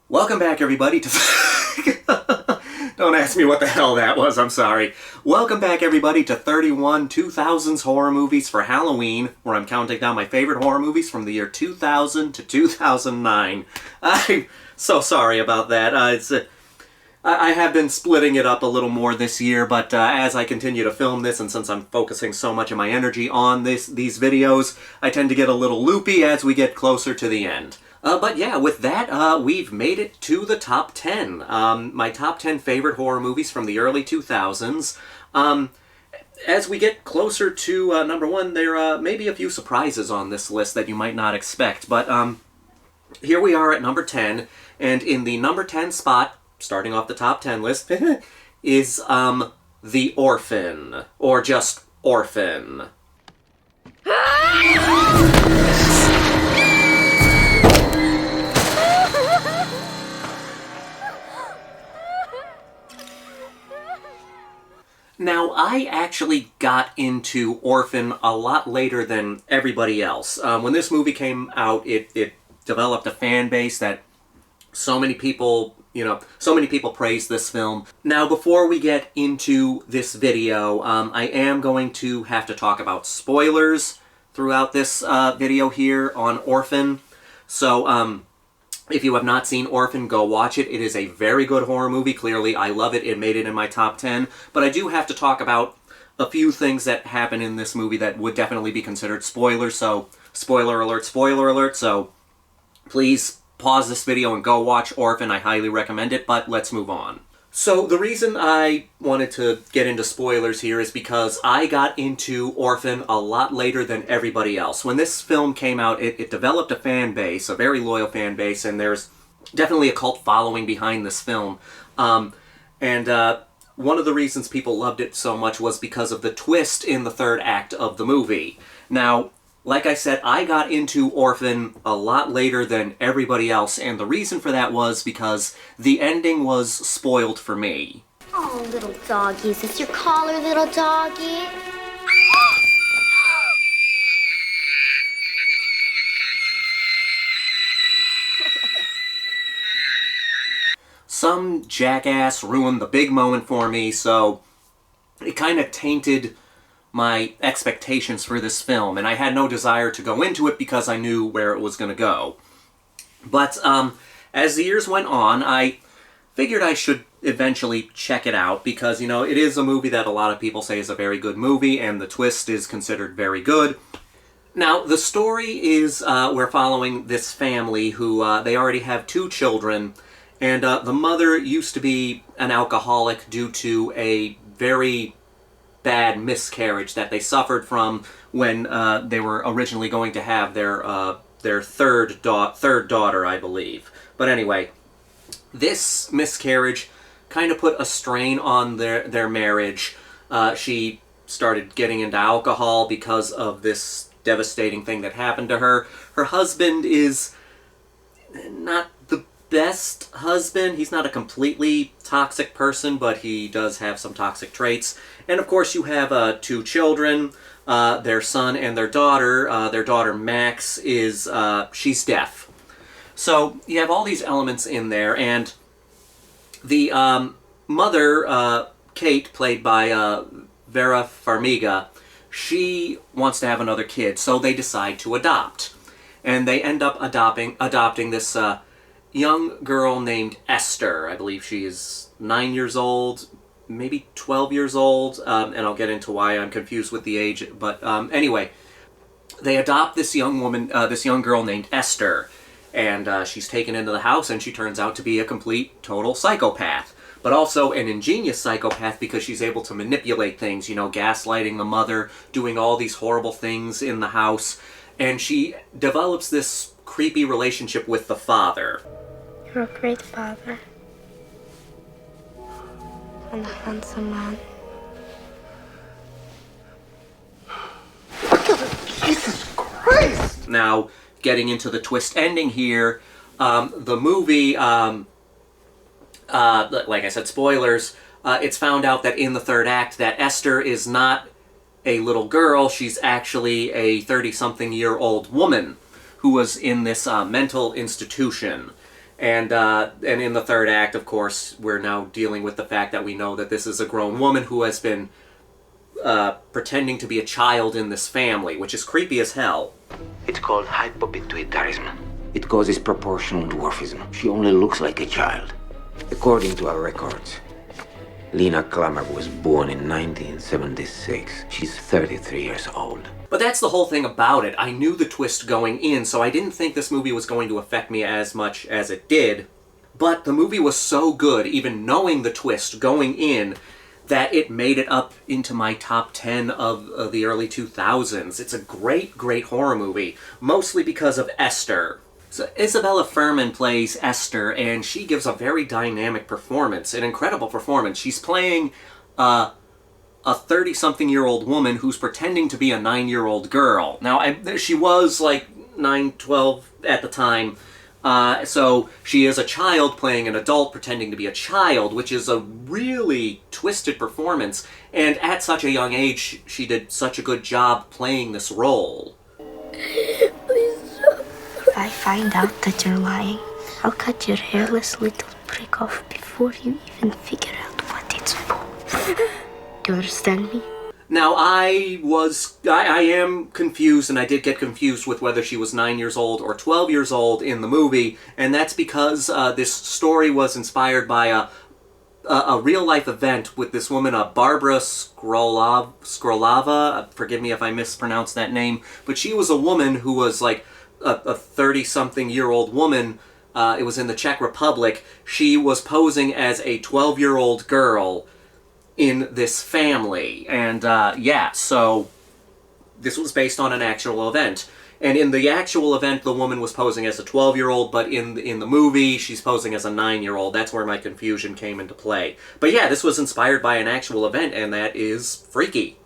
Welcome back, everybody, to... Don't ask me what the hell that was, I'm sorry. Welcome back, everybody, to 31 2000s horror movies for Halloween, where I'm counting down my favorite horror movies from the year 2000 to 2009. I'm so sorry about that. I have been splitting it up a little more this year, but as I continue to film this, and since I'm focusing so much of my energy on these videos, I tend to get a little loopy as we get closer to the end. But yeah, with that, we've made it to the top 10. My top 10 favorite horror movies from the early 2000s. As we get closer to number 1, there may be a few surprises on this list that you might not expect. But here we are at number 10, and in the number 10 spot, starting off the top 10 list, is The Orphan, or just Orphan. Now, I actually got into Orphan a lot later than everybody else. When this movie came out, it developed a fan base that so many people praised this film. Now, before we get into this video, I am going to have to talk about spoilers throughout this video here on Orphan. So, if you have not seen Orphan, go watch it. It is a very good horror movie. Clearly, I love it. It made it in my top 10. But I do have to talk about a few things that happen in this movie that would definitely be considered spoilers. So, spoiler alert, spoiler alert. So, please pause this video and go watch Orphan. I highly recommend it, but let's move on. So, the reason I wanted to get into spoilers here is because I got into Orphan a lot later than everybody else. When this film came out, it developed a fan base, a very loyal fan base, and there's definitely a cult following behind this film. One of the reasons people loved it so much was because of the twist in the third act of the movie. Now, like I said, I got into Orphan a lot later than everybody else, and the reason for that was because the ending was spoiled for me. Oh, little doggy, is this your collar, little doggy? Some jackass ruined the big moment for me, so it kind of tainted my expectations for this film, and I had no desire to go into it because I knew where it was going to go. But as the years went on, I figured I should eventually check it out because, you know, it is a movie that a lot of people say is a very good movie, and the twist is considered very good. Now, the story is we're following this family who, they already have 2 children, and the mother used to be an alcoholic due to a very bad miscarriage that they suffered from when they were originally going to have their third daughter, I believe. But anyway, this miscarriage kind of put a strain on their marriage. She started getting into alcohol because of this devastating thing that happened to her. Her husband is not the best husband. He's not a completely toxic person, but he does have some toxic traits. And of course you have 2 children, their son and their daughter. Their daughter Max is, she's deaf. So you have all these elements in there, and the mother, Kate, played by Vera Farmiga, she wants to have another kid, so they decide to adopt. And they end up adopting this young girl named Esther. I believe she is 9 years old, maybe 12 years old, and I'll get into why I'm confused with the age. But anyway, they adopt this young woman, this young girl named Esther, and she's taken into the house, and she turns out to be a complete, total psychopath. But also an ingenious psychopath because she's able to manipulate things, you know, gaslighting the mother, doing all these horrible things in the house, and she develops this creepy relationship with the father. You're a great father. And a handsome man. Jesus Christ! Now, getting into the twist ending here, the movie, like I said, spoilers, it's found out that in the third act that Esther is not a little girl. She's actually a 30-something-year-old woman who was in this mental institution. And in the third act, of course, we're now dealing with the fact that we know that this is a grown woman who has been pretending to be a child in this family, which is creepy as hell. It's called hypopituitarism. It causes proportional dwarfism. She only looks like a child. According to our records, Lena Klammer was born in 1976. She's 33 years old. But that's the whole thing about it. I knew the twist going in, so I didn't think this movie was going to affect me as much as it did. But the movie was so good, even knowing the twist going in, that it made it up into my top 10 of the early 2000s. It's a great, great horror movie, mostly because of Esther. So Isabelle Fuhrman plays Esther, and she gives a very dynamic performance, an incredible performance. She's playing a 30-something-year-old woman who's pretending to be a 9-year-old girl. Now, she was like 9, 12 at the time, so she is a child playing an adult pretending to be a child, which is a really twisted performance, and at such a young age, she did such a good job playing this role. If I find out that you're lying, I'll cut your hairless little prick off before you even figure out what it's for. Do you understand me? Now, I am confused, and I did get confused with whether she was 9 years old or 12 years old in the movie, and that's because this story was inspired by a real-life event with this woman, Barbara Skrolava. Forgive me if I mispronounced that name, but she was a woman who was like a 30-something-year-old woman. It was in the Czech Republic. She was posing as a 12-year-old girl in this family. And so this was based on an actual event. And in the actual event, the woman was posing as a 12-year-old, but in the movie, she's posing as a 9-year-old. That's where my confusion came into play. But yeah, this was inspired by an actual event, and that is freaky.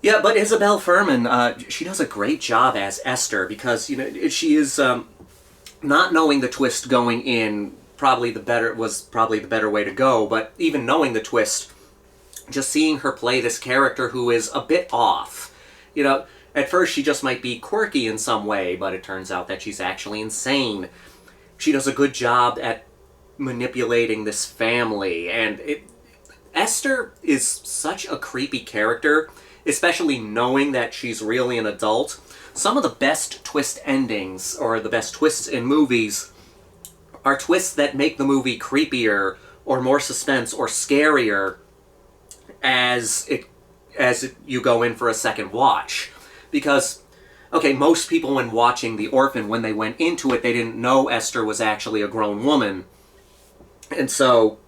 Yeah, but Isabelle Fuhrman, she does a great job as Esther, because, you know, she is, not knowing the twist going in, probably the better way to go, but even knowing the twist, just seeing her play this character who is a bit off. You know, at first she just might be quirky in some way, but it turns out that she's actually insane. She does a good job at manipulating this family, and Esther is such a creepy character, especially knowing that she's really an adult. Some of the best twist endings, or the best twists in movies, are twists that make the movie creepier, or more suspense, or scarier, as you go in for a second watch. Because, okay, most people when watching The Orphan, when they went into it, they didn't know Esther was actually a grown woman. And so,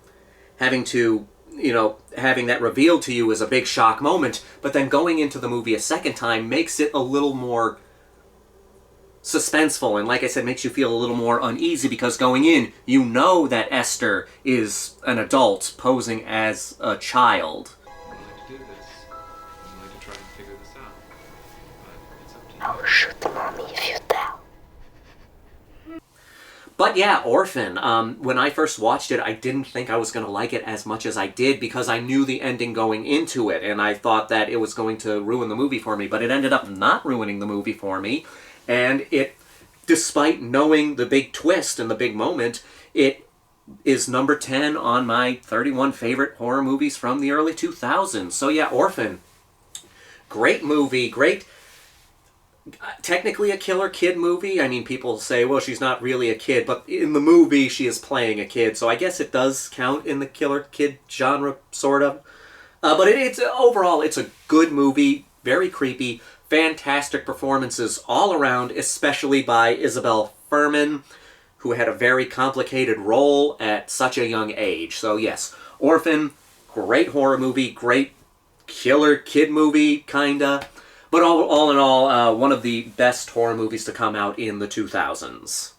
having that revealed to you is a big shock moment, but then going into the movie a second time makes it a little more suspenseful, and like I said, makes you feel a little more uneasy, because going in, you know that Esther is an adult posing as a child. I'll shoot the mommy if you tell. But yeah, Orphan, when I first watched it, I didn't think I was going to like it as much as I did, because I knew the ending going into it, and I thought that it was going to ruin the movie for me, but it ended up not ruining the movie for me, and it, despite knowing the big twist and the big moment, it is number 10 on my 31 favorite horror movies from the early 2000s. So yeah, Orphan. Great movie, great. Technically a killer kid movie. I mean, people say, well, she's not really a kid, but in the movie she is playing a kid, so I guess it does count in the killer kid genre, sort of. But it's overall, it's a good movie, very creepy, fantastic performances all around, especially by Isabelle Fuhrman, who had a very complicated role at such a young age. So yes, Orphan, great horror movie, great killer kid movie, kinda. But all in all, one of the best horror movies to come out in the 2000s.